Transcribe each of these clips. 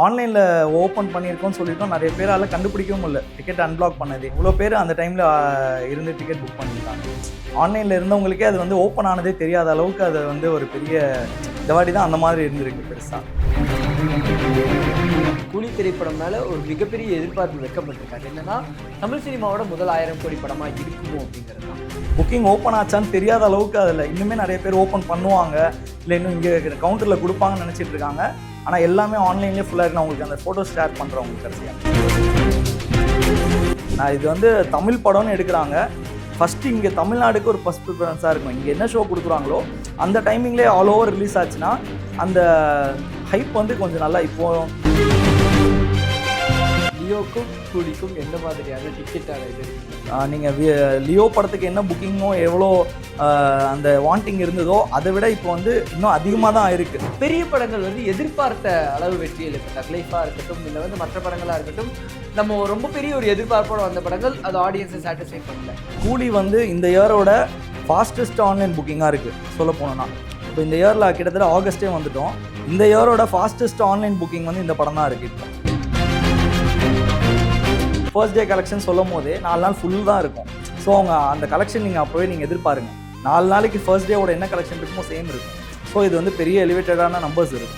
ஆன்லைனில் ஓப்பன் பண்ணியிருக்கோம்னு சொல்லியிருக்கோம். நிறைய பேரால் கண்டுபிடிக்கவும் இல்லை டிக்கெட் அன்பிளாக் பண்ணது. இவ்வளோ பேர் அந்த டைமில் இருந்து டிக்கெட் புக் பண்ணியிருக்காங்க. ஆன்லைனில் இருந்தவங்களுக்கே அது வந்து ஓப்பன் ஆனதே தெரியாத அளவுக்கு அது வந்து ஒரு பெரிய தவாடி தான் அந்த மாதிரி இருந்திருக்கு பெருசாக. கூலி திரைப்படம் மேலே ஒரு மிகப்பெரிய எதிர்பார்ப்பு வைக்கப்பட்டிருக்காது. என்னன்னா தமிழ் சினிமாவோட முதல் 1000 கோடி படமாக இருக்குமோ அப்படிங்கிறது தான். புக்கிங் ஓப்பன் ஆச்சான்னு தெரியாத அளவுக்கு அதில் இன்னுமே நிறைய பேர் ஓப்பன் பண்ணுவாங்க, இல்லை இன்னும் இங்கே கவுண்டரில் கொடுப்பாங்கன்னு நினச்சிட்டு இருக்காங்க. ஆனால் எல்லாமே ஆன்லைன்லேயே ஃபுல்லாக இருக்கு. அவங்களுக்கு அந்த ஃபோட்டோ ஷேர் பண்ணுறவங்களுக்கு கடைசியாக நான் இது வந்து தமிழ் படம்னு எடுக்கிறாங்க. ஃபஸ்ட்டு இங்கே தமிழ்நாடுக்கு ஒரு ஃபஸ்ட் ப்ரிஃபரன்ஸாக இருக்கும். இங்கே என்ன ஷோ கொடுக்குறாங்களோ அந்த டைமிங்லேயே ஆல் ஓவர் ரிலீஸ் ஆச்சுன்னா அந்த ஹைப் வந்து கொஞ்சம் நல்லா. இப்போது லியோக்கும் கூலிக்கும் எந்த மாதிரியான டிக்கெட்டான இது நீங்கள் லியோ படத்துக்கு என்ன புக்கிங்கோ எவ்வளோ அந்த வாண்டிங் இருந்ததோ அதை விட இப்போ வந்து இன்னும் அதிகமாக தான் இருக்குது. பெரிய படங்கள் வந்து எதிர்பார்த்த அளவு வெற்றியில் இப்போ தக்லைஃபாக இருக்கட்டும், இல்லை வந்து மற்ற படங்களாக இருக்கட்டும், நம்ம ரொம்ப பெரிய ஒரு எதிர்பார்ப்போடு வந்த படங்கள் அது ஆடியன்ஸை சாட்டிஸ்ஃபை பண்ணல. கூலி வந்து இந்த இயரோட ஃபாஸ்டஸ்ட் ஆன்லைன் புக்கிங்காக இருக்குது சொல்ல போனோன்னா. இப்போ இந்த இயரில் கிட்டத்தட்ட ஆகஸ்ட்டே வந்துட்டோம். இந்த இயரோட ஃபாஸ்டஸ்ட் ஆன்லைன் புக்கிங் வந்து இந்த படம் தான் இருக்குது. இப்போ ஃபர்ஸ்ட் டே கலெக்ஷன் சொல்லும் போதே 4 நாள் ஃபுல் தான் இருக்கும். ஸோ அவங்க அந்த கலெக்ஷன் நீங்கள் அப்போவே நீங்கள் எதிர்பாருங்க. 4 நாளைக்கு ஃபர்ஸ்ட் டேவோட என்ன கலெக்ஷன் இருக்குமோ சேம் இருக்கும். ஸோ இது வந்து பெரிய எலிவேட்டடான நம்பர்ஸ் இருக்கும்.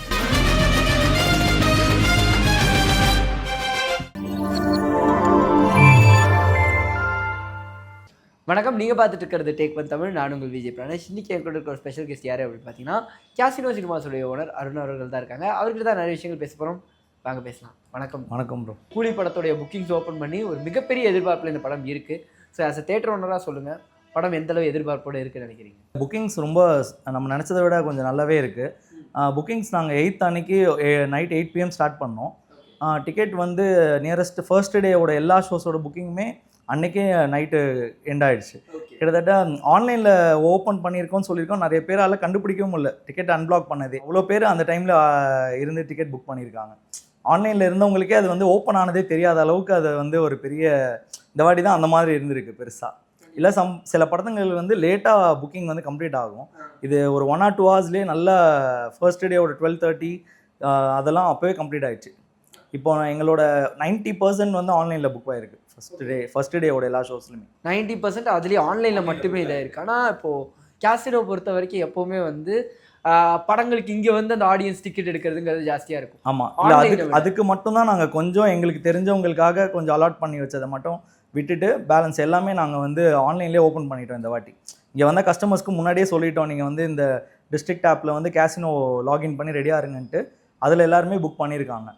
வணக்கம், நீங்கள் பார்த்துட்டு இருக்கிறது டேக் ஒன் தமிழ். நான் உங்கள் விஜய் பிரானேஷ். இன்றைக்கி என் கூட இருக்கிற ஒரு ஸ்பெஷல் கெஸ்ட் யார் அப்படின்னு பார்த்தீங்கன்னா கேசினோ சினிமாஸுடைய ஓனர் அருண் அவர்கள் தான் இருக்காங்க. அவர்கிட்ட தான் நிறைய விஷயங்கள் பேச போகிறோம். வாங்க பேசலாம். வணக்கம். வணக்கம் ப்ரோ. கூலி படத்துடைய புக்கிங்ஸ் ஓப்பன் பண்ணி ஒரு மிகப்பெரிய எதிர்பார்ப்பில் இந்த படம் இருக்குது. ஸோ ஆஸ் அ தேட்டர் ஓனராக சொல்லுங்கள், படம் எந்தளவு எதிர்பார்ப்போடு இருக்குன்னு நினைக்கிறீங்க? புக்கிங்ஸ் ரொம்ப நம்ம நினச்சதை விட கொஞ்சம் நல்லாவே இருக்குது. புக்கிங்ஸ் நாங்கள் 8th அன்னைக்கு நைட் 8 PM ஸ்டார்ட் பண்ணோம். டிக்கெட் வந்து நியரஸ்ட் ஃபர்ஸ்ட் டேவோட எல்லா ஷோஸோட புக்கிங்குமே அன்றைக்கே நைட்டு எண்ட் ஆகிடுச்சு. கிட்டத்தட்ட ஆன்லைனில் ஓப்பன் பண்ணியிருக்கோம்னு சொல்லியிருக்கோம். நிறைய பேரால் கண்டுபிடிக்கவும் இல்லை டிக்கெட் அன்பிளாக் பண்ணது. இவ்வளோ பேர் அந்த டைமில் இருந்து டிக்கெட் புக் பண்ணியிருக்காங்க. ஆன்லைனில் இருந்தவங்களுக்கே அது வந்து ஓப்பன் ஆனதே தெரியாத அளவுக்கு அது வந்து ஒரு பெரிய தவாடி தான் அந்த மாதிரி இருந்திருக்கு பெருசாக. இல்லை சில படங்கள் வந்து லேட்டாக புக்கிங் வந்து கம்ப்ளீட் ஆகும். இது ஒரு 1 or 2 ஹவர்ஸ்லேயே நல்லா ஃபர்ஸ்ட் டேவோட 12:30 அதெல்லாம் அப்போவே கம்ப்ளீட் ஆகிடுச்சு. இப்போ எங்களோட 90% வந்து ஆன்லைனில் புக் ஆகிருக்கு ஃபர்ஸ்ட் டேவோட எல்லா ஷோஸ்லையுமே. 90% அதுலேயே ஆன்லைனில் மட்டுமே இதாக இருக்குது. ஆனால் இப்போது கேசினோ பொறுத்த வரைக்கும் எப்போவுமே வந்து படங்களுக்கு இங்கே வந்து அந்த ஆடியன்ஸ் டிக்கெட் எடுக்கிறதுங்கிறது ஜாஸ்தியாக இருக்கும். ஆமாம், இல்லை அதுக்கு மட்டும்தான் நாங்கள் கொஞ்சம் எங்களுக்கு தெரிஞ்சவங்களுக்காக கொஞ்சம் அலாட் பண்ணி வச்சதை மட்டும் விட்டுட்டு பேலன்ஸ் எல்லாமே நாங்கள் வந்து ஆன்லைன்லேயே ஓப்பன் பண்ணிட்டோம். இந்த வாட்டி இங்கே வந்த கஸ்டமர்ஸ்க்கு முன்னாடியே சொல்லிட்டோம், நீங்கள் வந்து இந்த டிஸ்ட்ரிக்ட் ஆப்பில் வந்து கேசினோ லாகின் பண்ணி ரெடியாக இருங்கன்ட்டு. அதில் எல்லாருமே புக் பண்ணியிருக்காங்க.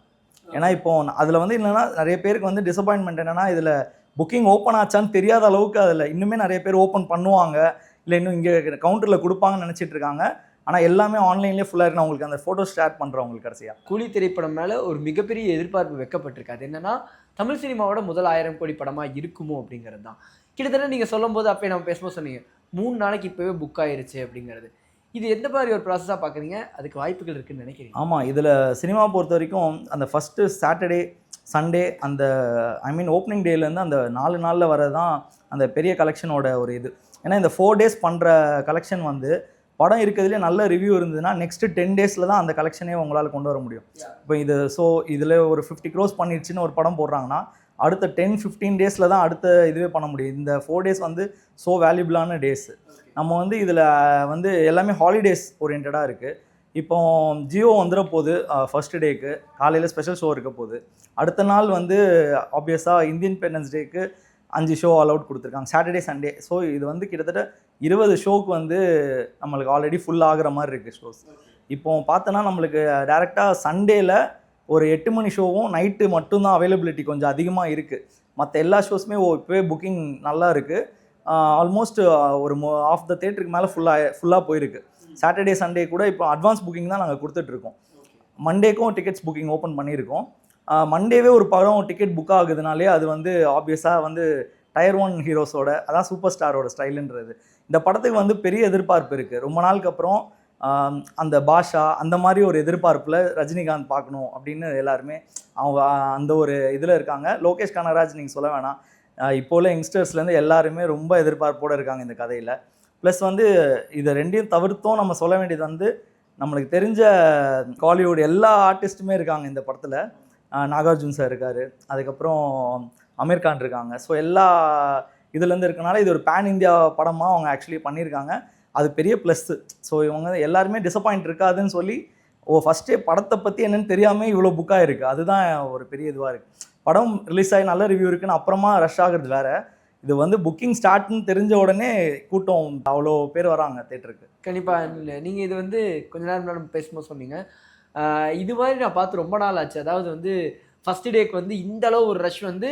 ஏன்னா இப்போ அதில் வந்து என்னென்னா நிறைய பேருக்கு வந்து டிசப்பாயின்மெண்ட் என்னென்னா இதில் புக்கிங் ஓப்பன் ஆச்சான்னு தெரியாத அளவுக்கு அதில் இன்னுமே நிறைய பேர் ஓப்பன் பண்ணுவாங்க, இல்லை இன்னும் இங்கே கவுண்டரில் கொடுப்பாங்கன்னு நினச்சிட்டு இருக்காங்க. ஆனால் எல்லாமே ஆன்லைன்லேயே ஃபுல்லாக இருக்கு. அவங்களுக்கு அந்த ஃபோட்டோ ஷேர் பண்ணுறவங்களுக்கு கடைசியாக கூலி திரைப்படம் மேலே ஒரு மிகப்பெரிய எதிர்பார்ப்பு வைக்கப்பட்டிருக்காது. என்னென்னா தமிழ் சினிமாவோட முதல் 1000 கோடி படமாக இருக்குமோ அப்படிங்கிறது தான். கிட்டத்தட்ட நீங்கள் சொல்லும் போது அப்போ நம்ம பேசும்போது சொன்னீங்க 3 நாளைக்கு இப்போவே புக் ஆயிருச்சு அப்படிங்கிறது. இது எந்த மாதிரி ஒரு ப்ராசஸாக பார்க்குறீங்க? அதுக்கு வாய்ப்புகள் இருக்குதுன்னு நினைக்கிறீங்க? ஆமாம், இதில் சினிமா பொறுத்த வரைக்கும் அந்த ஃபஸ்ட்டு சாட்டர்டே சண்டே அந்த ஓப்பனிங் டேலேருந்து அந்த 4 நாளில் வரது தான் அந்த பெரிய கலெக்ஷனோட ஒரு இது. ஏன்னா இந்த 4 days பண்ணுற கலெக்ஷன் வந்து படம் இருக்கிறதுலே நல்ல ரிவ்யூ இருந்ததுன்னா நெக்ஸ்ட்டு 10 days தான் அந்த கலெக்ஷனே உங்களால் கொண்டு வர முடியும். இப்போ இது இதில் ஒரு 50 crores பண்ணிடுச்சுன்னு ஒரு படம் போடுறாங்கன்னா அடுத்த 10-15 days தான் அடுத்த இதுவே பண்ண முடியும். இந்த 4 days வந்து வேல்யூபிளான டேஸு. நம்ம வந்து இதில் வந்து எல்லாமே ஹாலிடேஸ் ஓரியன்டாக இருக்குது. இப்போ ஜியோ வந்துட போகுது. ஃபர்ஸ்ட் டேக்கு காலையில் ஸ்பெஷல் ஷோ இருக்க போகுது. அடுத்த நாள் வந்து ஆப்வியஸாக இண்டிபெண்டன்ஸ் டேக்கு 5 ஷோ அலவுட் கொடுத்துருக்காங்க, சாட்டர்டே சண்டே. ஸோ இது வந்து கிட்டத்தட்ட 20 ஷோக்கு வந்து நம்மளுக்கு ஆல்ரெடி ஃபுல் ஆகிற மாதிரி இருக்குது ஷோஸ். இப்போ பார்த்தோன்னா நம்மளுக்கு டேரெக்டாக சண்டேல ஒரு 8 மணி ஷோவும் நைட்டு மட்டும்தான் அவைலபிலிட்டி கொஞ்சம் அதிகமாக இருக்குது. மற்ற எல்லா ஷோஸுமே இப்போவே புக்கிங் நல்லா இருக்குது. ஆல்மோஸ்ட் ஒரு ஆஃப் த தேட்டருக்கு மேலே ஃபுல்லாக போயிருக்கு. சாட்டர்டே சண்டே கூட இப்போ அட்வான்ஸ் புக்கிங் தான் நாங்கள் கொடுத்துட்ருக்கோம். மண்டேக்கும் டிக்கெட்ஸ் புக்கிங் ஓப்பன் பண்ணியிருக்கோம். மண்டேவே ஒரு படம் டிக்கெட் புக் ஆகுதுனாலே அது வந்து ஆப்வியஸாக வந்து டயர் 1 ஹீரோஸோட அதான் சூப்பர் ஸ்டாரோட ஸ்டைலுன்றது. இந்த படத்துக்கு வந்து பெரிய எதிர்பார்ப்பு இருக்குது. ரொம்ப நாளுக்கு அப்புறம் அந்த பாஷா அந்த மாதிரி ஒரு எதிர்பார்ப்பில் ரஜினிகாந்த் பார்க்கணும் அப்படின்னு எல்லாருமே அவங்க அந்த ஒரு இதில் இருக்காங்க. லோகேஷ் கனகராஜ் நீங்கள் சொல்ல வேணாம், இப்போ உள்ள யங்ஸ்டர்ஸ்லேருந்து எல்லாருமே ரொம்ப எதிர்பார்ப்போடு இருக்காங்க இந்த கதையில். ப்ளஸ் வந்து இதை ரெண்டையும் தவிர்த்தும் நம்ம சொல்ல வேண்டியது வந்து நம்மளுக்கு தெரிஞ்ச காலிவுட் எல்லா ஆர்டிஸ்ட்டுமே இருக்காங்க இந்த படத்தில். நாகார்ஜுன் சார் இருக்கார், அதுக்கப்புறம் அமீர் கான் இருக்காங்க. ஸோ எல்லா இதுலேருந்து இருக்கனால இது ஒரு பேன் இந்தியா படமாக அவங்க ஆக்சுவலி பண்ணியிருக்காங்க. அது பெரிய ப்ளஸ்ஸு. ஸோ இவங்க எல்லாருமே டிசப்பாயிண்ட் இருக்காதுன்னு சொல்லி ஃபஸ்ட்டே படத்தை பற்றி என்னென்னு தெரியாமல் இவ்வளோ புக் ஆகிருக்கு. அதுதான் ஒரு பெரிய இதுவாக இருக்குது. படம் ரிலீஸ் ஆகி நல்ல ரிவ்யூ இருக்குன்னு அப்புறமா ரஷ் ஆகுறது வேறு. இது வந்து புக்கிங் ஸ்டார்ட்னு தெரிஞ்ச உடனே கூட்டம் அவ்வளோ பேர் வராங்க தேட்டருக்கு. கண்டிப்பாக. நீங்கள் இது வந்து கொஞ்ச நேரம் முன்னாடி நம்ம பேசும்போது சொன்னீங்க, இது மாதிரி நான் பார்த்து ரொம்ப நாள் ஆச்சு. அதாவது வந்து ஃபஸ்ட்டு டேக்கு வந்து இந்த அளவு ஒரு ரஷ் வந்து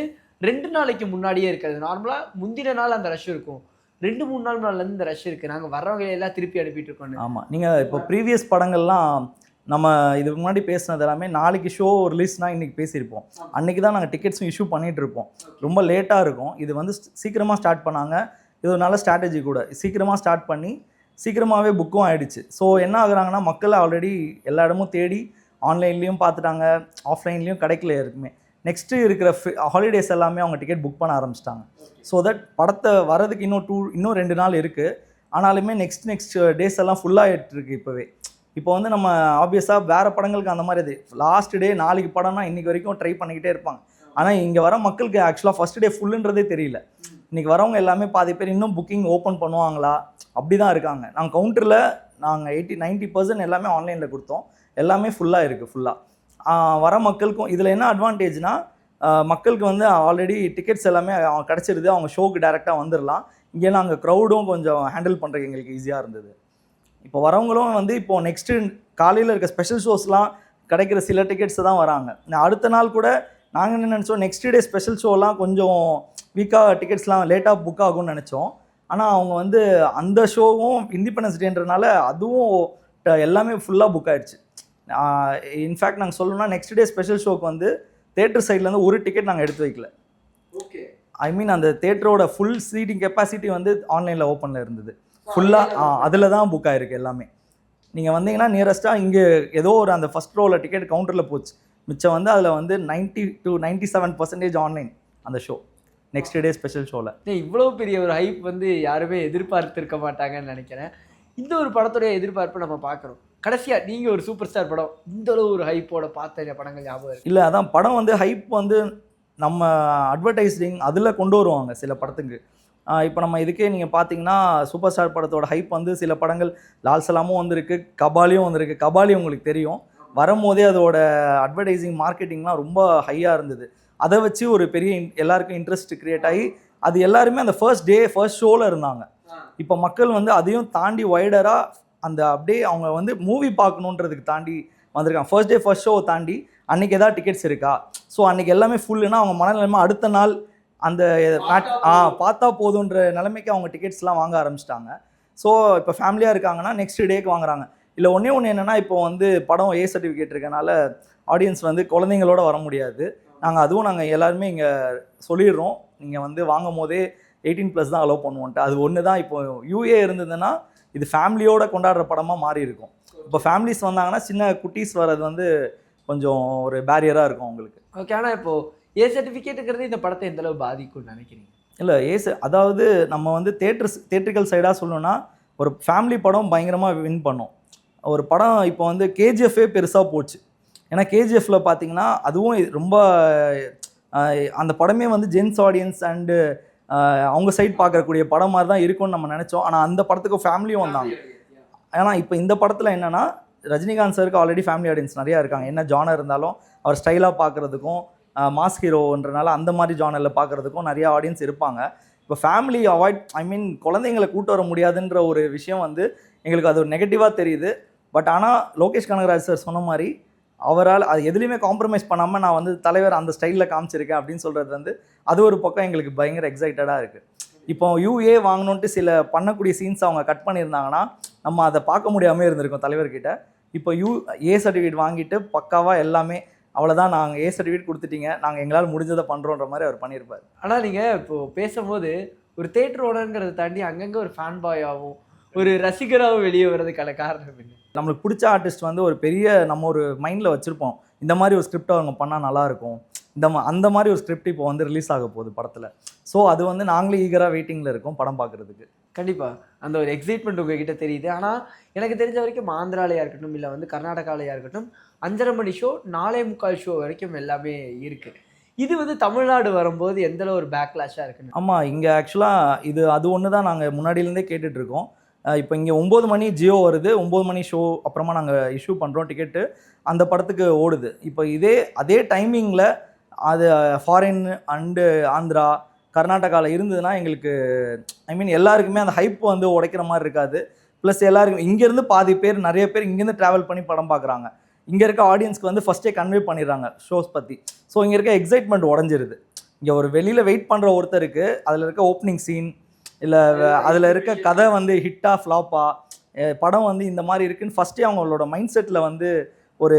2 நாளைக்கு முன்னாடியே இருக்காது. நார்மலாக முந்தின நாள் அந்த ரஷ் இருக்கும், 2-3 நாள் முன்னாடிலேருந்து இந்த ரஷ் இருக்குது. நாங்கள் வர்றவங்க எல்லாம் திருப்பி அனுப்பிட்டு இருக்கோம். ஆமாம், நீங்கள் இப்போ ப்ரீவியஸ் படங்கள்லாம் நம்ம இதுக்கு முன்னாடி பேசினது எல்லாமே நாளைக்கு ஷோ ரிலீஸ்னால் இன்றைக்கி பேசியிருப்போம். அன்றைக்கி தான் நாங்கள் டிக்கெட்ஸும் இஷ்யூ பண்ணிகிட்டு இருப்போம். ரொம்ப லேட்டாக இருக்கும். இது வந்து சீக்கிரமாக ஸ்டார்ட் பண்ணாங்க. இது ஒரு நல்ல ஸ்ட்ராட்டஜி கூட. சீக்கிரமாக ஸ்டார்ட் பண்ணி சீக்கிரமாகவே புக்கும் ஆகிடுச்சு. ஸோ என்ன ஆகுறாங்கன்னா, மக்கள் ஆல்ரெடி எல்லா இடமும் தேடி ஆன்லைன்லேயும் பார்த்துட்டாங்க, ஆஃப்லைன்லேயும் கிடைக்கல இருக்குமே. நெக்ஸ்ட்டு இருக்கிற ஹாலிடேஸ் எல்லாமே அவங்க டிக்கெட் புக் பண்ண ஆரம்பிச்சிட்டாங்க. ஸோ தட் படத்தை வரதுக்கு இன்னும் 2 நாள் இருக்குது. ஆனாலுமே நெக்ஸ்ட் டேஸ் எல்லாம் ஃபுல்லாகிட்டு இருக்குது இப்போவே. இப்போ வந்து நம்ம ஆப்வியஸாக வேறு படங்களுக்கு அந்த மாதிரி இது லாஸ்ட் டே நாளைக்கு படம்னா இன்றைக்கி வரைக்கும் ட்ரை பண்ணிக்கிட்டே இருப்பாங்க. ஆனால் இங்கே வர மக்களுக்கு ஆக்சுவலாக ஃபஸ்ட் டே ஃபுல்லுன்றதே தெரியல. இன்றைக்கி வரவங்க எல்லாமே பாதி பேர் இன்னும் புக்கிங் ஓப்பன் பண்ணுவாங்களா அப்படி தான் இருக்காங்க. நாங்கள் கவுண்டரில் நாங்கள் 80-90% எல்லாமே ஆன்லைனில் கொடுத்தோம். எல்லாமே ஃபுல்லாக இருக்குது. ஃபுல்லாக வர மக்களுக்கும் இதில் என்ன அட்வான்டேஜ்னால், மக்களுக்கு வந்து ஆல்ரெடி டிக்கெட்ஸ் எல்லாமே கிடச்சிருது. அவங்க ஷோக்கு டேரெக்டாக வந்துடலாம். இங்கே நாங்கள் க்ரௌடும் கொஞ்சம் ஹேண்டில் பண்ணுறதுக்கு எங்களுக்கு ஈஸியாக இருந்தது. இப்போ வரவங்களும் வந்து இப்போது நெக்ஸ்ட்டு காலையில் இருக்க ஸ்பெஷல் ஷோஸ்லாம் கிடைக்கிற சில டிக்கெட்ஸை தான் வராங்க. அடுத்த நாள் கூட நாங்கள் என்ன நினச்சோம், நெக்ஸ்ட் டே ஸ்பெஷல் ஷோலாம் கொஞ்சம் வீக்காக டிக்கெட்ஸ்லாம் லேட்டாக புக் ஆகும்னு நினச்சோம். ஆனால் அவங்க வந்து அந்த ஷோவும் இண்டிபெண்டன்ஸ் டேன்றனால அதுவும் எல்லாமே ஃபுல்லாக புக் ஆகிடுச்சு. இன்ஃபேக்ட் நாங்கள் சொல்லணும்னா நெக்ஸ்ட் டே ஸ்பெஷல் ஷோக்கு வந்து தேட்டர் சைட்லேருந்து ஒரு டிக்கெட் நாங்கள் எடுத்து வைக்கல. ஓகே, ஐ மீன் அந்த தேட்டரோட ஃபுல் சீட்டிங் கெப்பாசிட்டி வந்து ஆன்லைனில் ஓப்பனில் இருந்தது. ஃபுல்லாக அதில் தான் புக் ஆகிருக்கு எல்லாமே. நீங்கள் வந்தீங்கன்னா நியரஸ்ட்டாக இங்கே ஏதோ ஒரு அந்த ஃபஸ்ட் ரோவில் டிக்கெட் கவுண்டரில் போச்சு. மிச்சம் வந்து அதில் வந்து 90-97% ஆன்லைன் அந்த ஷோ நெக்ஸ்ட் டே ஸ்பெஷல் ஷோவில். இவ்வளோ பெரிய ஒரு ஹைப் வந்து யாருமே எதிர்பார்த்துருக்க மாட்டாங்கன்னு நினைக்கிறேன். இந்த ஒரு படத்துடைய எதிர்பார்ப்பு நம்ம பார்க்குறோம். கடைசியாக நீங்கள் ஒரு சூப்பர் ஸ்டார் படம் இந்த அளவு ஒரு ஹைப்போட பார்த்த படங்கள் ஞாபகம் இருக்குது? இல்லை, அதான் படம் வந்து ஹைப் வந்து நம்ம அட்வர்டைஸிங் அதில் கொண்டு வருவாங்க சில படத்துக்கு. இப்போ நம்ம இதுக்கே நீங்கள் பார்த்தீங்கன்னா சூப்பர் ஸ்டார் படத்தோட ஹைப் வந்து சில படங்கள் லால் சலாமும் வந்திருக்கு, கபாலியும் வந்திருக்கு. கபாலி உங்களுக்கு தெரியும், வரும்போதே அதோட அட்வர்டைஸிங் மார்க்கெட்டிங்லாம் ரொம்ப ஹையாக இருந்தது. அதை வச்சு ஒரு பெரிய எல்லாருக்கும் இன்ட்ரெஸ்ட் க்ரியேட் ஆகி அது எல்லாருமே அந்த ஃபர்ஸ்ட் ஷோவில் இருந்தாங்க. இப்போ மக்கள் வந்து அதையும் தாண்டி வைடராக அந்த அப்படியே அவங்க வந்து மூவி பார்க்கணுன்றதுக்கு தாண்டி வந்திருக்காங்க. ஃபர்ஸ்ட் ஷோவை தாண்டி அன்றைக்கி எதாவது டிக்கெட்ஸ் இருக்கா, ஸோ அன்றைக்கி எல்லாமே ஃபுல்லுன்னா அவங்க மனநிலைமை அடுத்த நாள் அந்த பார்த்தா போதுன்ற நிலைமைக்கு அவங்க டிக்கெட்ஸ்லாம் வாங்க ஆரம்பிச்சிட்டாங்க. ஸோ இப்போ ஃபேமிலியாக இருக்காங்கன்னா நெக்ஸ்ட் டேக்கு வாங்குறாங்க. இல்லை ஒன்று என்னென்னா, இப்போ வந்து படம் A சர்டிஃபிகேட் இருக்கனால ஆடியன்ஸ் வந்து குழந்தைங்களோட வர முடியாது. நாங்கள் எல்லாருமே இங்கே சொல்லிடுறோம், நீங்கள் வந்து வாங்கும் போதே 18+ தான் அலோவ் பண்ணுவோன்ட்டு. அது ஒன்று தான். இப்போ UA இருந்ததுன்னா இது ஃபேமிலியோட கொண்டாடுற படமாக மாறி இருக்கும். இப்போ ஃபேமிலிஸ் வந்தாங்கன்னா சின்ன குட்டீஸ் வர்றது வந்து கொஞ்சம் ஒரு பேரியராக இருக்கும் அவங்களுக்கு. ஓகே, ஆனால் இப்போது A சர்டிஃபிகேட்டுங்கிறது இந்த படத்தை எந்தளவு பாதிக்கும்னு நினைக்கிறீங்க? இல்லை, அதாவது நம்ம வந்து தேட்ரிக்கல் சைடாக சொல்லணும்னா ஒரு ஃபேமிலி படம் பயங்கரமாக வின் பண்ணோம். ஒரு படம் இப்போ வந்து KGF பெருசாக போச்சு. ஏன்னா KGFல பார்த்தீங்கன்னா அதுவும் ரொம்ப அந்த படமே வந்து ஜென்ஸ் ஆடியன்ஸ் அண்டு அவங்க சைட் பார்க்கக்கூடிய படம் மாதிரி தான் இருக்கும்னு நம்ம நினச்சோம். ஆனால் அந்த படத்துக்கு ஃபேமிலியும் வந்தாங்க. ஏன்னா இப்போ இந்த படத்தில் என்னென்னா, ரஜினிகாந்த் சாருக்கு ஆல்ரெடி ஃபேமிலி ஆடியன்ஸ் நிறையா இருக்காங்க. என்ன ஜானர் இருந்தாலும் அவர் ஸ்டைலாக பார்க்குறதுக்கும் மாஸ் ஹீரோன்றனால அந்த மாதிரி ஜானரில் பார்க்குறதுக்கும் நிறையா ஆடியன்ஸ் இருப்பாங்க. இப்போ ஃபேமிலி குழந்தைங்களை கூட்டு வர முடியாதுன்ற ஒரு விஷயம் வந்து எங்களுக்கு அது ஒரு நெகட்டிவாக தெரியுது. பட் ஆனால் லோகேஷ் கனகராஜ் சார் சொன்ன மாதிரி அவரால் அது எதுலேயுமே காம்ப்ரமைஸ் பண்ணாமல் நான் வந்து தலைவர் அந்த ஸ்டைலில் காமிச்சிருக்கேன் அப்படின்னு சொல்கிறது வந்து அது ஒரு பக்கம் எங்களுக்கு பயங்கர எக்ஸைட்டடாக இருக்குது. இப்போ UA வாங்கணுன்ட்டு சில பண்ணக்கூடிய சீன்ஸ் அவங்க கட் பண்ணியிருந்தாங்கன்னா நம்ம அதை பார்க்க முடியாமல் இருந்திருக்கோம் தலைவர்கிட்ட. இப்போ A சர்டிஃபிகேட் வாங்கிட்டு பக்காவாக எல்லாமே அவ்வளோதான், நாங்கள் A சர்டிஃபிகேட் கொடுத்துட்டீங்க, நாங்கள் எங்களால் முடிஞ்சதை பண்ணுறோன்ற மாதிரி அவர் பண்ணியிருப்பார். ஆனால் நீங்கள் இப்போது பேசும்போது ஒரு தேட்டர் ஓனருங்கிறத தாண்டி அங்கங்கே ஒரு ஃபேன் பாயாகவும் ஒரு ரசிகராகவும் வெளியே வர்றதுக்கான காரணம் என்ன? நம்மளுக்கு பிடிச்ச ஆர்டிஸ்ட் வந்து ஒரு பெரிய நம்ம ஒரு மைண்டில் வச்சுருப்போம், இந்த மாதிரி ஒரு ஸ்கிரிப்ட் அவங்க பண்ணால் நல்லாயிருக்கும், அந்த மாதிரி ஒரு ஸ்கிரிப்ட் இப்போ வந்து ரிலீஸ் ஆக போகுது படத்தில். ஸோ அது வந்து நாங்களே ஈகராக வெயிட்டிங்கில் இருக்கோம் படம் பார்க்குறதுக்கு. கண்டிப்பா. அந்த ஒரு எக்ஸைட்மெண்ட் உங்ககிட்ட தெரியுது. ஆனா, எனக்கு தெரிஞ்ச வரைக்கும் ஆந்திராலயா இருக்கட்டும், இல்ல வந்து கர்நாடகாலயா இருக்கட்டும், 5:30 மணி ஷோ, 4:45 ஷோ வரைக்கும் எல்லாமே இருக்கு. இது வந்து தமிழ்நாடு வரும்போது எந்த அளவு ஒரு பேக்லாஷா இருக்குன்னு. ஆமா. இங்க ஆக்சுவலா இது அது ஒண்ணு தான் நாங்க முன்னாடிலேருந்தே கேட்டுட்டு இருக்கோம். இப்ப இங்க 9 மணி ஜியோ வருது. 9 மணி ஷோ அப்புறமா நாங்க இஷ்யூ பண்றோம் டிக்கெட்டு. அந்த படத்துக்கு ஓடுது. இப்ப அதே டைமிங்ல அது ஃபாரின் அண்டு ஆந்திரா, கர்நாடகால இருந்ததுன்னா எங்களுக்கு ஐ மீன் எல்லாருக்குமே அந்த ஹைப் வந்து உடைக்கிற மாரி இருக்காது. பிளஸ் எல்லாருக்கும் இங்கேருந்து பாதி பேர் நெறைய பேர் இங்கேருந்து டிராவல் பண்ணி படம் பார்க்குறாங்க. இங்க இருக்க ஆடியன்ஸ்க்கு வந்து ஃபர்ஸ்ட்டே கன்வே பண்ணிடுறாங்க ஷோஸ் பத்தி. ஸோ இங்க இருக்க எக்ஸைட்மெண்ட் உடைஞ்சிருது. இங்க ஒரு வெளியில வெயிட் பண்ற ஒருத்தருக்கு அதுல இருக்க ஓப்பனிங் சீன் இல்ல அதுல இருக்க கதை வந்து ஹிட்டா ஃப்ளாப்பா படம் வந்து இந்த மாதிரி இருக்குன்னு ஃபர்ஸ்டே அவங்களோட மைண்ட் செட்ல வந்து ஒரு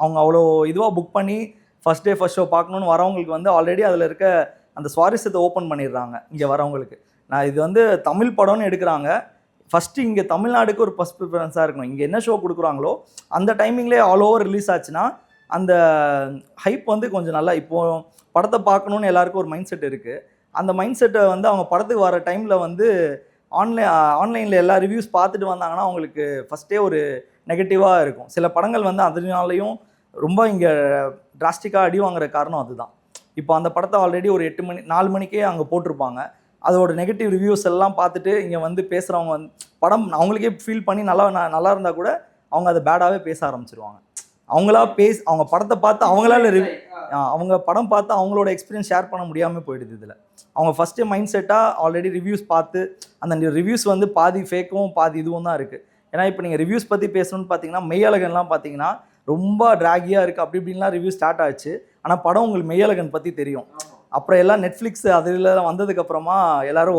அவங்க அவ்வளோ இதுவா புக் பண்ணி ஃபர்ஸ்ட் டே ஃபர்ஸ்ட் ஷோ பார்க்கணுன்னு வரவங்களுக்கு வந்து ஆல்ரெடி அதுல இருக்க அந்த சுவாரஸ்யத்தை ஓப்பன் பண்ணிடுறாங்க இங்க வரவங்களுக்கு. நான் இது வந்து தமிழ் படம்னு எடுக்கிறாங்க. ஃபர்ஸ்ட் இங்க தமிழ்நாடுக்கு ஒரு ஃபர்ஸ்ட் ப்ரிஃபரன்ஸாக இருக்கணும். இங்க என்ன ஷோ கொடுக்குறாங்களோ அந்த டைமிங்லேயே ஆல் ஓவர் ரிலீஸ் ஆச்சுன்னா அந்த ஹைப் வந்து கொஞ்சம் நல்லா இப்போ படத்தை பார்க்கணுன்னு எல்லாருக்கும் ஒரு மைண்ட் செட் இருக்குது. அந்த மைண்ட் செட்டை வந்து அவங்க படத்துக்கு வர டைமில் வந்து ஆன்லைனில் எல்லா ரிவ்யூஸ் பார்த்துட்டு வந்தாங்கன்னா அவங்களுக்கு ஃபஸ்ட்டே ஒரு நெகட்டிவாக இருக்கும். சில படங்கள் வந்து அதனாலையும் ரொம்ப இங்கே டிராஸ்டிக்காக அடி வாங்குற காரணம் அதுதான். இப்போ அந்த படத்தை ஆல்ரெடி ஒரு 8 மணி 4 மணிக்கே அங்கே போட்டிருப்பாங்க. அதோட நெகட்டிவ் ரிவ்யூஸ் எல்லாம் பார்த்துட்டு இங்கே வந்து பேசுகிறவங்க வந்து படம் அவங்களுக்கே ஃபீல் பண்ணி நல்லா இருந்தால் கூட அவங்க அதை பேடாகவே பேச ஆரம்பிச்சிருவாங்க. அவங்க படத்தை பார்த்து அவங்களால அவங்க படம் பார்த்து அவங்களோட எக்ஸ்பீரியன்ஸ் ஷேர் பண்ண முடியாமல் போயிடுது இதில். அவங்க ஃபஸ்ட்டு மைண்ட் செட்டாக ஆல்ரெடி ரிவ்யூஸ் பார்த்து அந்த ரிவ்யூஸ் வந்து பாதி ஃபேக்கும் பாதி இதுவும் தான் இருக்குது. ஏன்னா இப்போ நீங்கள் ரிவ்யூஸ் பற்றி பேசணும்னு பார்த்தீங்கன்னா மெய்யழகன்லாம் பார்த்தீங்கன்னா ரொம்ப ட்ராகியாக இருக்குது அப்படி இப்படின்லாம் ரிவ்யூ ஸ்டார்ட் ஆச்சு. ஆனால் படம் உங்களுக்கு மெய்யழகன் பற்றி தெரியும். அப்புறம் எல்லாம் நெட்ஃப்ளிக்ஸ் அதில் வந்ததுக்கப்புறமா எல்லாரும்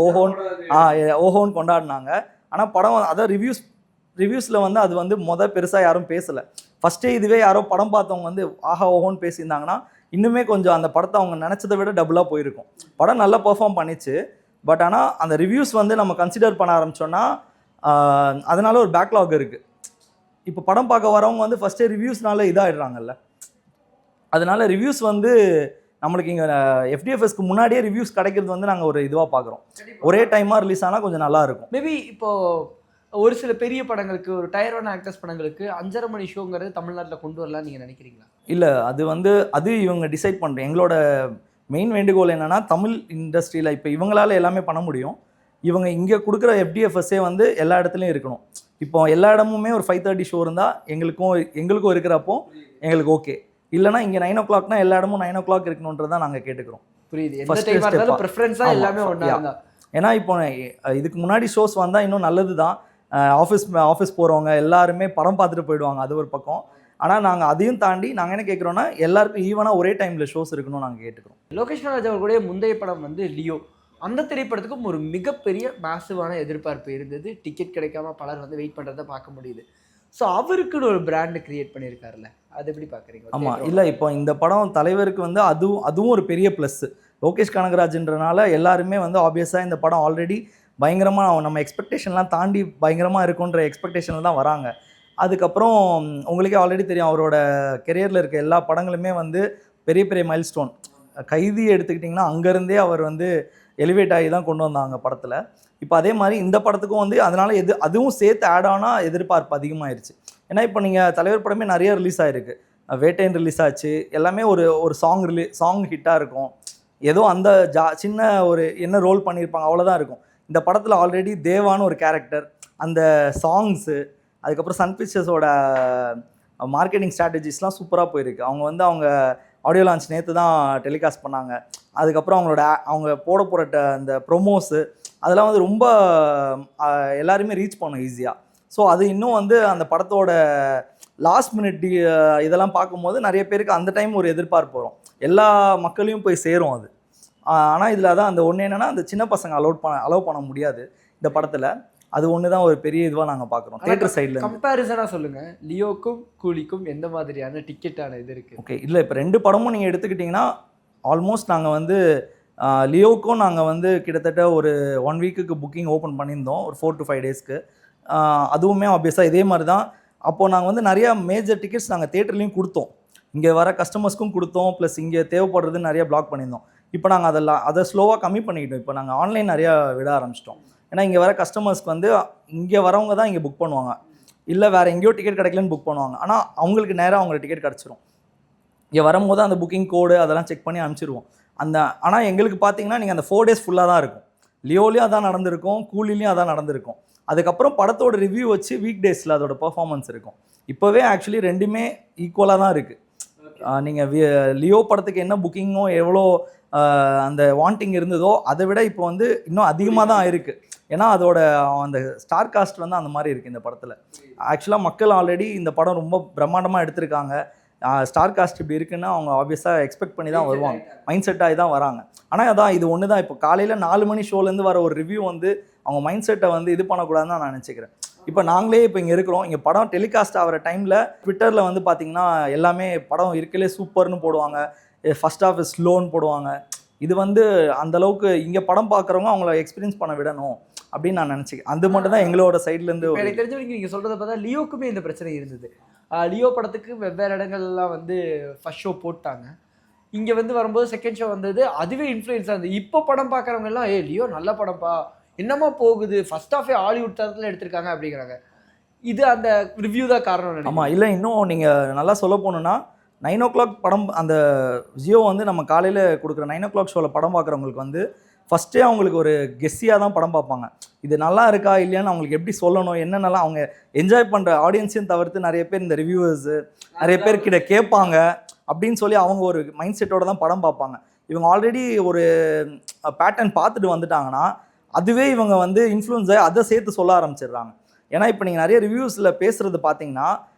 ஓஹோன்னு கொண்டாடினாங்க. ஆனால் படம் அதான் ரிவ்யூஸில் வந்து அது வந்து பெருசாக யாரும் பேசலை. ஃபஸ்ட்டே இதுவே யாரோ படம் பார்த்தவங்க வந்து ஆஹா ஓஹோன்னு பேசியிருந்தாங்கன்னா இன்னுமே கொஞ்சம் அந்த படத்தை அவங்க நினச்சதை விட டபுளாக போயிருக்கும். படம் நல்லா பெர்ஃபார்ம் பண்ணிச்சு. பட் ஆனால் அந்த ரிவ்யூஸ் வந்து நம்ம கன்சிடர் பண்ண ஆரம்பித்தோன்னா அதனால ஒரு பேக்லாக் இருக்குது. இப்போ படம் பார்க்க வரவங்க வந்து ஃபஸ்ட்டே ரிவ்யூஸ்னால இதாகிடுறாங்கல்ல. அதனால ரிவ்யூஸ் வந்து நம்மளுக்கு இங்கே எஃப்டிஎஃப்எஸ்க்கு முன்னாடியே ரிவ்யூஸ் கிடைக்கிறது வந்து நாங்கள் ஒரு இதுவாக பார்க்குறோம். ஒரே டைமாக ரிலீஸ் ஆனால் கொஞ்சம் நல்லாயிருக்கும். மேபி இப்போது ஒரு சில பெரிய படங்களுக்கு ஒரு டயர் 1 ஆக்டர்ஸ் படங்களுக்கு 5:30 மணி ஷோங்கிறது தமிழ்நாட்டில் கொண்டு வரலாம்னு நீங்கள் நினைக்கிறீங்களா? இல்லை, அது இவங்க டிசைட் பண்ணுறேன். எங்களோட மெயின் வேண்டுகோள் என்னென்னா தமிழ் இண்டஸ்ட்ரியில் இப்போ இவங்களால எல்லாமே பண்ண முடியும். இவங்க இங்கே கொடுக்குற எஃப்டிஎஃப்எஸ்ஸே வந்து எல்லா இடத்துலையும் இருக்கணும். இப்போ எல்லா இடமுமே ஒரு 5:30 ஷோ இருந்தால் எங்களுக்கும் இருக்கிறப்போ எங்களுக்கு ஓகே. இல்லைனா இங்கே 9 o'clockனா எல்லா இடமும் 9 o'clock இருக்கணுன்றது தான் நாங்கள் கேட்டுக்கிறோம். புரியுது. எல்லாமே ஒன்றா. ஏன்னா இப்போ இதுக்கு முன்னாடி ஷோஸ் வந்தால் இன்னும் நல்லது தான். ஆஃபீஸ் போகிறவங்க எல்லாருமே படம் பார்த்துட்டு போயிடுவாங்க, அது ஒரு பக்கம். ஆனால் நாங்கள் அதையும் தாண்டி நாங்கள் என்ன கேட்குறோன்னா எல்லாருக்கும் ஈவனாக ஒரே டைமில் ஷோஸ் இருக்கணும்னு நாங்கள் கேட்டுக்கிறோம். லோகேஷ் கனகராஜ் அவர்களுடைய முந்தைய படம் வந்து லியோ. அந்த திரைப்படத்துக்கும் ஒரு மிகப்பெரிய மேசிவான எதிர்பார்ப்பு இருந்தது. டிக்கெட் கிடைக்காம பலர் வந்து வெயிட் பண்ணுறதை பார்க்க முடியுது. ஸோ அவருக்குன்னு ஒரு பிராண்டு கிரியேட் பண்ணியிருக்காருல்ல, அது எப்படி பார்க்குறீங்க? ஆமாம், இல்லை இப்போ இந்த படம் தலைவருக்கு வந்து அதுவும் ஒரு பெரிய ப்ளஸ்ஸு. லோகேஷ் கனகராஜ்ன்றனால எல்லாருமே வந்து ஆப்வியஸாக இந்த படம் ஆல்ரெடி பயங்கரமாக நம்ம எக்ஸ்பெக்டேஷன்லாம் தாண்டி பயங்கரமாக இருக்குன்ற எக்ஸ்பெக்டேஷனில் தான் வராங்க. அதுக்கப்புறம் உங்களுக்கே ஆல்ரெடி தெரியும் அவரோட கெரியரில் இருக்க எல்லா படங்களுமே வந்து பெரிய பெரிய மைல்ஸ்டோன். கைதி எடுத்துக்கிட்டிங்கன்னா அங்கேருந்தே அவர் வந்து எலிவேட் ஆகி தான் கொண்டு வந்தாங்க படத்தில். இப்போ அதே மாதிரி இந்த படத்துக்கும் வந்து அதனால் அதுவும் சேர்த்து ஆட் ஆனால் எதிர்பார்ப்பு அதிகமாகிடுச்சு. ஏன்னா இப்போ நீங்கள் தலைவர் படமே நிறைய ரிலீஸ் ஆகிருக்கு. வேட்டையன் ரிலீஸ் ஆச்சு. எல்லாமே ஒரு சாங் ஹிட்டாக இருக்கும். ஏதோ அந்த சின்ன ஒரு என்ன ரோல் பண்ணியிருப்பாங்க அவ்வளோதான் இருக்கும். இந்த படத்தில் ஆல்ரெடி தேவான்னு ஒரு கேரக்டர், அந்த சாங்ஸு, அதுக்கப்புறம் சன் பிக்சர்ஸோட மார்க்கெட்டிங் ஸ்ட்ராட்டஜிஸ்லாம் சூப்பராக போயிருக்கு. அவங்க ஆடியோ லான்ச் நேற்று தான் டெலிகாஸ்ட் பண்ணாங்க. அதுக்கப்புறம் அவங்க போட போகிற அந்த ப்ரொமோஸு அதெல்லாம் வந்து ரொம்ப எல்லாருமே ரீச் பண்ணும் ஈஸியாக. ஸோ அது இன்னும் வந்து அந்த படத்தோட லாஸ்ட் மினிட் இதெல்லாம் பார்க்கும்போது நிறைய பேருக்கு அந்த டைம் ஒரு எதிர்பார்ப்பு வரும். எல்லா மக்களையும் போய் சேரும் அது. ஆனால் இதில் தான் அந்த ஒன்று என்னென்னா அந்த சின்ன பசங்க அலோவ் பண்ண முடியாது இந்த படத்தில். அது ஒன்று தான் ஒரு பெரிய இதுவாக நாங்கள் பார்க்குறோம் தியேட்டர் சைடில். கம்பேரிசனாக சொல்லுங்கள், லியோக்கும் கூலிக்கும் எந்த மாதிரியான டிக்கெட்டான இது இருக்குது? ஓகே, இல்லை இப்போ 2 படமும் நீங்கள் எடுத்துக்கிட்டிங்கன்னா ஆல்மோஸ்ட் நாங்கள் வந்து லியோக்கும் நாங்கள் வந்து கிட்டத்தட்ட ஒரு 1 வீக்குக்கு புக்கிங் ஓப்பன் பண்ணியிருந்தோம், ஒரு 4 to 5 டேஸ்க்கு. அதுவுமே ஆப்வியஸாக இதே மாதிரி தான். அப்போது நாங்கள் வந்து நிறையா மேஜர் டிக்கெட்ஸ் நாங்கள் தேட்டர்லேயும் கொடுத்தோம், இங்கே வர கஸ்டமர்ஸ்க்கும் கொடுத்தோம், ப்ளஸ் இங்கே தேவைப்படுறது நிறையா பிளாக் பண்ணியிருந்தோம். இப்போ நாங்கள் அதை ஸ்லோவாக கம்மி பண்ணிக்கிட்டோம். இப்போ நாங்கள் ஆன்லைன் நிறையா விட ஆரம்பிச்சிட்டோம். ஏன்னா இங்கே வர கஸ்டமர்ஸ்க்கு வந்து இங்கே வரவங்க தான் இங்கே புக் பண்ணுவாங்க, இல்லை வேறு எங்கேயோ டிக்கெட் கிடைக்கலன்னு புக் பண்ணுவாங்க. ஆனால் அவங்களுக்கு நேராக அவங்களுக்கு டிக்கெட் கிடச்சிரும். இங்கே வரும்போது அந்த புக்கிங் கோடு அதெல்லாம் செக் பண்ணி அனுப்பிச்சிடுவோம். ஆனால் எங்களுக்கு பார்த்தீங்கன்னா நீங்கள் அந்த 4 டேஸ் ஃபுல்லாக தான் இருக்கும். லியோலையும் அதான் நடந்திருக்கும், கூலிலையும் அதான் நடந்திருக்கும். அதுக்கப்புறம் படத்தோட ரிவ்யூ வச்சு வீக் டேஸில் அதோட பெர்ஃபார்மன்ஸ் இருக்கும். இப்போவே ஆக்சுவலி ரெண்டுமே ஈக்குவலாக தான் இருக்குது. நீங்கள் லியோ படத்துக்கு என்ன புக்கிங்கோ எவ்வளோ அந்த வாண்டிங் இருந்ததோ அதை விட இப்போ வந்து இன்னும் அதிகமாக தான் இருக்குது. ஏன்னா அதோட அந்த ஸ்டார் காஸ்ட் வந்து அந்த மாதிரி இருக்குது இந்த படத்தில். ஆக்சுவலாக மக்கள் ஆல்ரெடி இந்த படம் ரொம்ப பிரம்மாண்டமாக எடுத்திருக்காங்க, ஸ்டார் காஸ்ட் இப்படி இருக்குன்னு அவங்க ஆப்வியஸாக எக்ஸ்பெக்ட் பண்ணி தான் வருவாங்க, மைண்ட் செட் ஆகி தான் வராங்க. ஆனால் அதான் இது ஒன்று தான், இப்போ காலையில் 4 மணி ஷோலேருந்து வர ஒரு ரிவ்யூ வந்து அவங்க மைண்ட் செட்டை வந்து இது பண்ணக்கூடாதுன்னு தான் நான் நினச்சிக்கிறேன். இப்போ நாங்களே இப்போ இங்கே இருக்கிறோம், இங்கே படம் டெலிகாஸ்ட் ஆகிற டைமில் ட்விட்டரில் வந்து பார்த்திங்கன்னா எல்லாமே படம் இருக்கலே சூப்பர்னு போடுவாங்க, ஃபர்ஸ்ட் ஆஃப் ஸ்லோன்னு போடுவாங்க. இது வந்து அந்தளவுக்கு இங்கே படம் பார்க்குறவங்க அவங்கள எக்ஸ்பீரியன்ஸ் பண்ண விடணும் அப்படின்னு நான் நினச்சிக்கிறேன். அது மட்டும் தான் எங்களோட சைட்லேருந்து. எனக்கு தெரிஞ்ச வரைக்கும் நீங்கள் சொல்கிறத பார்த்தா லியோக்குமே இந்த பிரச்சனை இருந்தது. லியோ படத்துக்கு வெவ்வேறு இடங்கள்லாம் வந்து ஃபர்ஸ்ட் ஷோ போட்டாங்க, இங்கே வந்து வரும்போது செகண்ட் ஷோ வந்தது, அதுவே இன்ஃப்ளூயன்ஸாக இருந்தது. இப்போ படம் பார்க்குறவங்க எல்லாம் லியோ நல்ல படம்ப்பா, என்னமா போகுது, ஃபர்ஸ்ட் ஆஃபே ஹாலிவுட் தரத்தில் எடுத்திருக்காங்க அப்படிங்கிறாங்க. இது அந்த ரிவ்யூ தான் காரணம். ஆமாம், இல்லை இன்னும் நீங்கள் நல்லா சொல்ல போகணுன்னா 9 o'clock படம் அந்த ஜியோ வந்து நம்ம காலையில் கொடுக்குற 9 o'clock ஷோவில் படம் பார்க்குறவங்களுக்கு வந்து ஃபஸ்ட்டே அவங்களுக்கு ஒரு கெஸ்ஸியாக தான் படம் பார்ப்பாங்க. இது நல்லா இருக்கா இல்லையான்னு அவங்களுக்கு எப்படி சொல்லணும், என்னென்னலாம் அவங்க என்ஜாய் பண்ணுற ஆடியன்ஸையும் தவிர்த்து நிறைய பேர் இந்த ரிவ்யூவர்ஸு நிறைய பேர்கிட்ட கேட்பாங்க அப்படின்னு சொல்லி அவங்க ஒரு மைண்ட் செட்டோடு தான் படம் பார்ப்பாங்க. இவங்க ஆல்ரெடி ஒரு பேட்டர்ன் பார்த்துட்டு வந்துட்டாங்கன்னா அதுவே இவங்க வந்து இன்ஃப்ளூயன்ஸை அதை சேர்த்து சொல்ல ஆரம்பிச்சிடுறாங்க. ஏன்னா இப்போ நீங்கள் நிறைய ரிவ்யூஸில் பேசுகிறது பார்த்தீங்கன்னா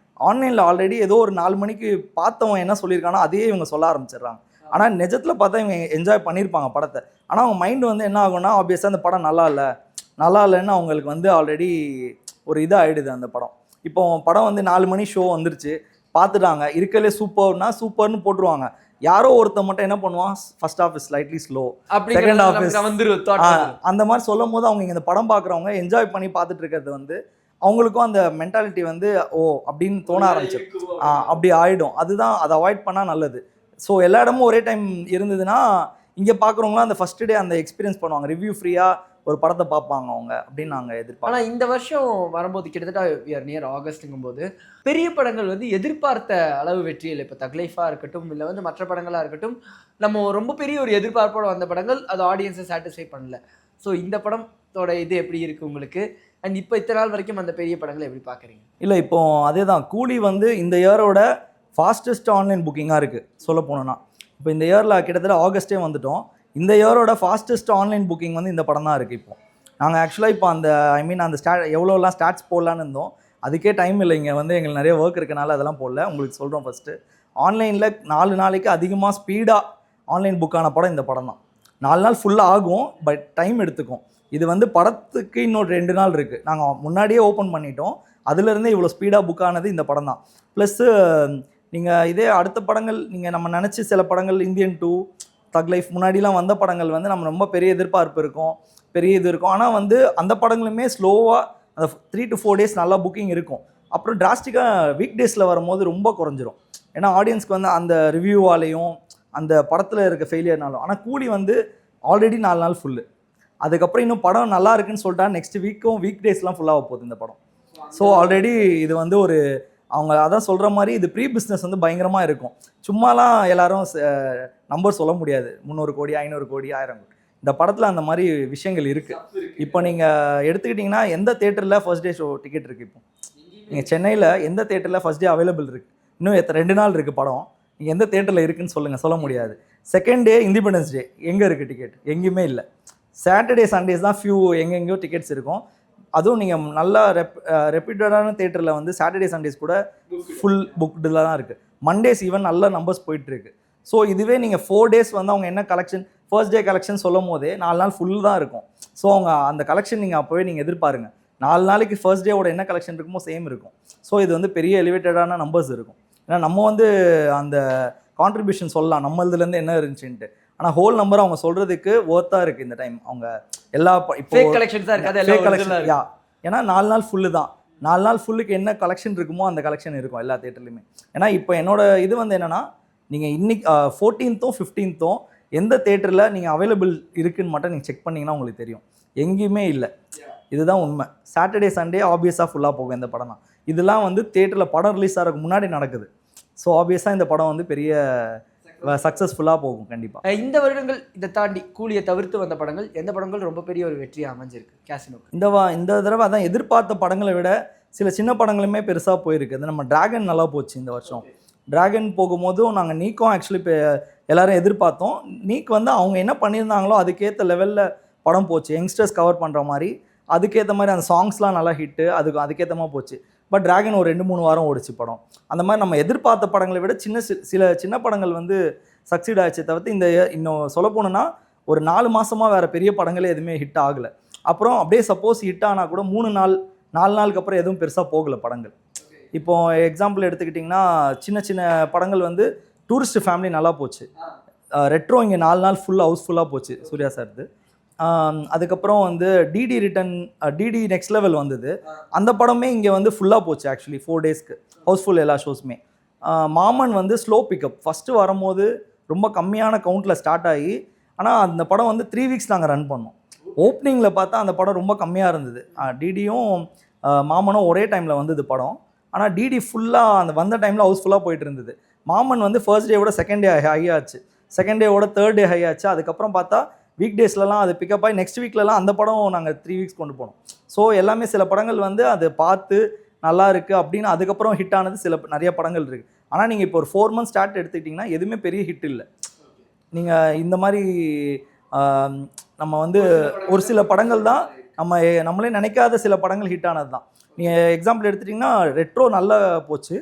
ஆன்லைனில் ஆல்ரெடி ஏதோ ஒரு 4 மணிக்கு பார்த்தவன் என்ன சொல்லியிருக்கானோ அதையே இவங்க சொல்ல ஆரம்பிச்சிடுறாங்க. ஆனால் நிஜத்தில் பார்த்தா இவங்க என்ஜாய் பண்ணியிருப்பாங்க படத்தை, ஆனால் அவங்க மைண்டு வந்து என்ன ஆகும்னா ஆப்வியஸாக அந்த படம் நல்லா இல்லைன்னு அவங்களுக்கு வந்து ஆல்ரெடி ஒரு இதாக ஆகிடுது அந்த படம். இப்போ படம் வந்து 4 மணி ஷோ வந்துருச்சு, பார்த்துட்டாங்க, இருக்கலே சூப்பர்னு போட்டுருவாங்க. யாரோ ஒருத்தர் மட்டும் என்ன பண்ணுவான், first half is slightly slow, second half அந்த மாதிரி சொல்லும் போது அவங்க இந்த படம் பார்க்குறவங்க என்ஜாய் பண்ணி பார்த்துட்டு இருக்கிறது வந்து அவங்களுக்கும் அந்த மென்டாலிட்டி வந்து ஓ அப்படின்னு தோண ஆரம்பிச்சிடும், அப்படி ஆகிடும். அதுதான், அதை அவாய்ட் பண்ணால் நல்லது. ஸோ எல்லா இடமும் ஒரே டைம் இருந்ததுன்னா இங்கே பார்க்குறவங்களாம் அந்த ஃபஸ்ட் டே அந்த எக்ஸ்பீரியன்ஸ் பண்ணுவாங்க, ரிவ்யூ ஃப்ரீயாக ஒரு படத்தை பார்ப்பாங்க அவங்க அப்படின்னு நாங்கள் எதிர்பார்ப்போம். ஆனால் இந்த வருஷம் வரும்போது கிட்டத்தட்ட நியர் ஆகஸ்ட்டுங்கும் போது பெரிய படங்கள் வந்து எதிர்பார்த்த அளவு வெற்றியில், இப்போ தக்லைஃபாக இருக்கட்டும் இல்லை வந்து மற்ற படங்களாக இருக்கட்டும், நம்ம ரொம்ப பெரிய ஒரு எதிர்பார்ப்போடு வந்த படங்கள் அது ஆடியன்ஸை சாட்டிஸ்ஃபை பண்ணல. ஸோ இந்த படத்தோட இது எப்படி இருக்குது உங்களுக்கு, அண்ட் இப்போ இத்தனை நாள் வரைக்கும் அந்த பெரிய படங்களை எப்படி பார்க்குறீங்க? இல்லை இப்போ அதே தான், கூலி வந்து இந்த இயரோட ஃபாஸ்டஸ்ட் ஆன்லைன் புக்கிங்காக இருக்குது சொல்ல போனோன்னா. இப்போ இந்த இயரில் கிட்டத்தட்ட ஆகஸ்ட்டே வந்துட்டோம், இந்த இயரோட ஃபாஸ்டஸ்ட் ஆன்லைன் புக்கிங் வந்து இந்த படம் தான் இருக்குது. இப்போ நாங்கள் ஆக்சுவலாக இப்போ அந்த அந்த எவ்வளோலாம் ஸ்டாட்ஸ் போடலான்னு இருந்தோம், அதுக்கே டைம் இல்லை, இங்கே வந்து எங்களுக்கு நிறைய ஒர்க் இருக்கனால அதெல்லாம் போடல. உங்களுக்கு சொல்கிறோம், ஃபஸ்ட்டு ஆன்லைனில் 4 நாளைக்கு அதிகமாக ஸ்பீடாக ஆன்லைன் புக்கான படம் இந்த படம் தான். 4 நாள் ஃபுல்லாக ஆகும், பட் டைம் எடுத்துக்கும். இது வந்து படத்துக்கு இன்னொரு 2 நாள் இருக்குது, நாங்கள் முன்னாடியே ஓப்பன் பண்ணிட்டோம், அதுலேருந்தே இவ்வளோ ஸ்பீடாக புக் ஆனது இந்த படம் தான். ப்ளஸ்ஸு நீங்கள் இதே அடுத்த படங்கள் நீங்கள் நம்ம நினச்சி சில படங்கள் இந்தியன் 2, தக் லைஃப் முன்னாடிலாம் வந்த படங்கள் வந்து நம்ம ரொம்ப பெரிய எதிர்பார்ப்பு இருக்கும், பெரிய இது இருக்கும். ஆனால் வந்து அந்த படங்களுமே ஸ்லோவாக அந்த 3 to 4 டேஸ் நல்லா புக்கிங் இருக்கும். அப்புறம் டிராஸ்டிக்காக வீக் டேஸில் வரும்போது ரொம்ப குறைஞ்சிரும். ஏன்னா ஆடியன்ஸ்க்கு வந்து அந்த ரிவ்யூவாலேயும் அந்த படத்தில் இருக்க ஃபெயிலியர்னாலும். ஆனால் கூலி வந்து ஆல்ரெடி 4 நாள் ஃபுல்லு, அதுக்கப்புறம் இன்னும் படம் நல்லா இருக்குன்னு சொல்லிட்டா நெக்ஸ்ட் வீக் டேஸ்லாம் ஃபுல்லாக போகுது இந்த படம். ஸோ ஆல்ரெடி இது வந்து ஒரு அவங்க அதான் சொல்கிற மாதிரி இது ப்ரீ பிஸ்னஸ் வந்து பயங்கரமாக இருக்கும். சும்மாலாம் எல்லாரும் நம்பர் சொல்ல முடியாது, 300 கோடி 500 கோடி 1000 கோடி. இந்த படத்தில் அந்த மாதிரி விஷயங்கள் இருக்குது. இப்போ நீங்கள் எடுத்துக்கிட்டிங்கன்னா எந்த தேட்டரில் ஃபர்ஸ்ட் டே ஷோ டிக்கெட் இருக்குது, இப்போ நீங்கள் சென்னையில் எந்த தேட்டரில் ஃபர்ஸ்ட் டே அவைலபிள் இருக்குது, இன்னும் 2 நாள் இருக்குது படம், நீங்கள் எந்த தேட்டரில் இருக்குதுன்னு சொல்ல முடியாது. செகண்ட் டே இண்டிபெண்டன்ஸ் டே எங்கே இருக்குது டிக்கெட், எங்கேயுமே இல்லை. சாட்டர்டே சண்டேஸ் தான் எங்கெங்கேயோ டிக்கெட்ஸ் இருக்கும். அதுவும் நீங்கள் நல்லா ரெப்யூட்டடான தேட்டரில் வந்து சாட்டர்டே சண்டேஸ் கூட ஃபுல் புக்டில் தான் இருக்குது. மண்டேஸ் ஈவன் நல்ல நம்பர்ஸ் போயிட்டுருக்கு. ஸோ இதுவே நீங்கள் 4 டேஸ் வந்து அவங்க என்ன கலெக்ஷன், ஃபர்ஸ்ட் டே கலெக்ஷன் சொல்லும் போதே 4 நாள் ஃபுல் தான் இருக்கும். ஸோ அவங்க அந்த கலெக்ஷன் நீங்கள் அப்போவே நீங்கள் எதிர்பாருங்க, 4 நாளைக்கு ஃபர்ஸ்ட் டேவோட என்ன கலெக்ஷன் இருக்குமோ சேம் இருக்கும். ஸோ இது வந்து பெரிய எலிவேட்டடான நம்பர்ஸ் இருக்கும். ஏன்னா நம்ம வந்து அந்த கான்ட்ரிபியூஷன் சொல்லலாம் நம்மளதுலேருந்து என்ன இருந்துச்சுன்ட்டு, ஆனால் ஹோல் நம்பர் அவங்க சொல்கிறதுக்கு ஒர்த்தாக இருக்குது இந்த டைம். அவங்க எல்லா இப்போ கலெக்ஷன் ஏன்னா 4 நாள் ஃபுல்லு தான், 4 நாள் ஃபுல்லுக்கு என்ன கலெக்ஷன் இருக்குமோ அந்த கலெக்ஷன் இருக்கும் எல்லா தேட்டர்லையுமே. ஏன்னா இப்போ என்னோட இது வந்து என்னென்னா, நீங்கள் இன்னைக்கு 14th 15th எந்த தேட்டரில் நீங்கள் அவைலபிள் இருக்குதுன்னு மட்டும் நீங்கள் செக் பண்ணிங்கன்னா உங்களுக்கு தெரியும். எங்கேயுமே இல்லை. இதுதான் உண்மை. சாட்டர்டே சண்டே ஆப்வியஸாக ஃபுல்லாக போகும் இந்த படம் தான். இதெல்லாம் வந்து தியேட்டரில் படம் ரிலீஸ் ஆகிறதுக்கு முன்னாடி நடக்குது. ஸோ ஆப்வியஸாக இந்த படம் வந்து பெரிய சக்ஸஸ்ஃபுல்லாக போகும் கண்டிப்பாக. இந்த வருடங்கள் இதை தாண்டி கூலியை தவிர்த்து வந்த படங்கள் எந்த படங்கள் ரொம்ப பெரிய ஒரு வெற்றியாக அமைஞ்சிருக்கு கேசினோக்கு? இந்த தடவை அதான் எதிர்பார்த்த படங்களை விட சில சின்ன படங்களுமே பெருசாக போயிருக்கு. அது நம்ம டிராகன் நல்லா போச்சு இந்த வருஷம். டிராகன் போகும்போதும் நாங்கள் நீக்கும் ஆக்சுவலி இப்போ எல்லாரும் எதிர்பார்த்தோம். நீக் வந்து அவங்க என்ன பண்ணியிருந்தாங்களோ அதுக்கேற்ற லெவலில் படம் போச்சு. யங்ஸ்டர்ஸ் கவர் பண்ணுற மாதிரி அதுக்கேற்ற மாதிரி அந்த சாங்ஸ்லாம் நல்லா ஹிட்டு, அதுக்கேற்ற மாதிரி போச்சு. பட் டிராகன் ஒரு 2-3 வாரம் ஓடிச்சு படம். அந்த மாதிரி நம்ம எதிர்பார்த்த படங்களை விட சில சின்ன படங்கள் வந்து சக்சீட் ஆகிடுச்சே தவிர்த்து இன்னும் சொல்ல போனோன்னா ஒரு 4 மாதமாக வேறு பெரிய படங்களே எதுவுமே ஹிட் ஆகலை. அப்புறம் அப்படியே சப்போஸ் ஹிட் ஆனால் கூட 4 நாளுக்கு அப்புறம் எதுவும் பெருசாக போகலை படங்கள். இப்போ எக்ஸாம்பிள் எடுத்துக்கிட்டிங்கன்னா சின்ன சின்ன படங்கள் வந்து டூரிஸ்ட் ஃபேமிலி நல்லா போச்சு. ரெட்ரோ இங்கே 4 நாள் ஹவுஸ்ஃபுல்லாக போச்சு சூர்யா சார்து. அதுக்கப்புறம் வந்து டிடி நெக்ஸ்ட் லெவல் வந்தது. அந்த படமே இங்கே வந்து ஃபுல்லாக போச்சு ஆக்சுவலி 4 டேஸ்க்கு ஹவுஸ்ஃபுல் எல்லா ஷோஸுமே. மாமன் வந்து ஸ்லோ பிக்கப் ஃபஸ்ட்டு வரும்போது ரொம்ப கம்மியான கவுண்டில் ஸ்டார்ட் ஆகி, ஆனால் அந்த படம் வந்து 3 வீக்ஸ் நாங்கள் ரன் பண்ணோம். ஓப்பனிங்கில் பார்த்தா அந்த படம் ரொம்ப கம்மியாக இருந்தது. டிடியும் மாமனும் ஒரே டைமில் வந்தது படம். ஆனால் டிடி ஃபுல்லாக அந்த வந்த டைமில் ஹவுஸ்ஃபுல்லாக போயிட்டு இருந்தது. மாமன் வந்து ஃபர்ஸ்ட் டேவோட செகண்ட் டே ஹை ஆச்சு, செகண்ட் டேவோட தேர்ட் டே ஹை ஆச்சு. அதுக்கப்புறம் பார்த்தா வீக் டேஸ்லலாம் அது பிக்கப் ஆகி நெக்ஸ்ட் வீக்லலாம் அந்த படம் நாங்கள் 3 வீக்ஸ் கொண்டு போனோம். ஸோ எல்லாமே சில படங்கள் வந்து அதை பார்த்து நல்லா இருக்குது அப்படின்னு அதுக்கப்புறம் ஹிட் ஆனது நிறைய படங்கள் இருக்குது. ஆனால் நீங்கள் இப்போ ஒரு 4 months ஸ்டார்ட் எடுத்துக்கிட்டிங்கன்னா எதுவுமே பெரிய ஹிட் இல்லை. நீங்கள் இந்த மாதிரி நம்ம வந்து ஒரு சில படங்கள் தான் நம்மளே நினைக்காத சில படங்கள் ஹிட் ஆனது தான். நீங்கள் எக்ஸாம்பிள் எடுத்துட்டிங்கன்னா ரெட்ரோ நல்லா போச்சு.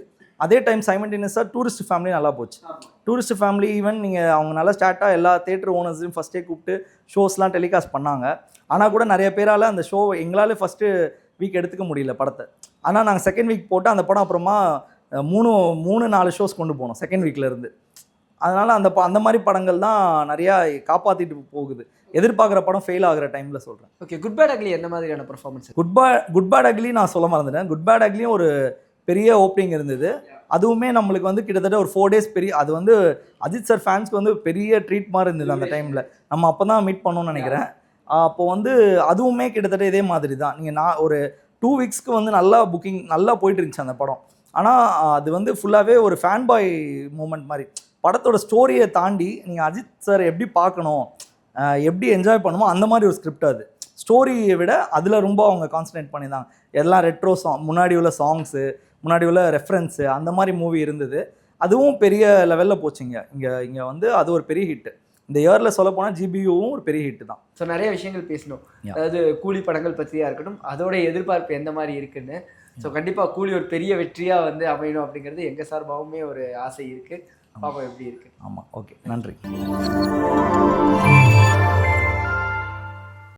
அதே டைம் சைமல்டேனியஸாக டூரிஸ்ட் ஃபேமிலி நல்லா போச்சு. டூரிஸ்ட் ஃபேமிலி ஈவன் நீங்கள் அவங்க நல்லா ஸ்டார்ட்டாக எல்லா தேட்டர் ஓனர்ஸையும் ஃபஸ்ட்டே கூப்பிட்டு ஷோஸ்லாம் டெலிகாஸ்ட் பண்ணாங்க. ஆனால் கூட நிறைய பேரால் அந்த ஷோ எங்களால் ஃபஸ்ட்டு வீக் எடுத்துக்க முடியல படத்தை. ஆனால் நாங்கள் செகண்ட் வீக் போட்டு அந்த படம் அப்புறமா 3-4 ஷோஸ் கொண்டு போனோம் செகண்ட் வீக்லேருந்து. அதனால் அந்த மாதிரி படங்கள் தான் நிறையா காப்பாற்றிட்டு போகுது. எதிர்பார்க்குற படம் ஃபெயில் ஆகிற டைமில் சொல்கிறேன். ஓகே, குட் பேட் அக்லி என்ன மாதிரியான பர்ஃபார்மன்ஸ்? குட் பேட் அக்லி நான் சொல்ல மறந்துட்டேன். குட் பேட் அக்லியும் ஒரு பெரிய ஓப்பனிங் இருந்தது. அதுவுமே நம்மளுக்கு வந்து கிட்டத்தட்ட ஒரு 4 days பெரிய, அது வந்து அஜித் சார் ஃபேன்ஸ்க்கு வந்து பெரிய ட்ரீட் மாதிரி இருந்தது அந்த டைமில். நம்ம அப்போ தான் மீட் பண்ணோன்னு நினைக்கிறேன். அப்போ வந்து அதுவுமே கிட்டத்தட்ட இதே மாதிரி தான். நீங்கள் ஒரு 2 weeksக்கு வந்து நல்லா புக்கிங் நல்லா போயிட்டு இருந்துச்சு அந்த படம். ஆனால் அது வந்து ஃபுல்லாகவே ஒரு ஃபேன் பாய் மூமெண்ட் மாதிரி. படத்தோட ஸ்டோரியை தாண்டி நீங்கள் அஜித் சார் எப்படி பார்க்கணும், எப்படி என்ஜாய் பண்ணுமோ அந்த மாதிரி ஒரு ஸ்கிரிப்ட். அது ஸ்டோரியை விட அதில் ரொம்ப அவங்க கான்சன்ட்ரேட் பண்ணியிருந்தாங்க. எல்லாம் ரெட்ரோ முன்னாடி உள்ள சாங்ஸு, முன்னாடி உள்ள ரெஃபரன்ஸு, அந்த மாதிரி மூவி இருந்தது. அதுவும் பெரிய லெவலில் போச்சுங்க. இங்கே வந்து அது ஒரு பெரிய ஹிட்டு. இந்த இயரில் சொல்ல போனால் ஜிபியூவும் ஒரு பெரிய ஹிட்டு தான். ஸோ நிறைய விஷயங்கள் பேசணும். அதாவது கூலி படங்கள் பற்றியாக இருக்கட்டும், அதோட எதிர்பார்ப்பு எந்த மாதிரி இருக்குன்னு. ஸோ கண்டிப்பாக கூலி ஒரு பெரிய வெற்றியாக வந்து அமையணும் அப்படிங்கிறது எங்கள் சார்பாகவுமே ஒரு ஆசை இருக்குது. பாப்பா எப்படி இருக்குது? ஆமாம், ஓகே, நன்றி.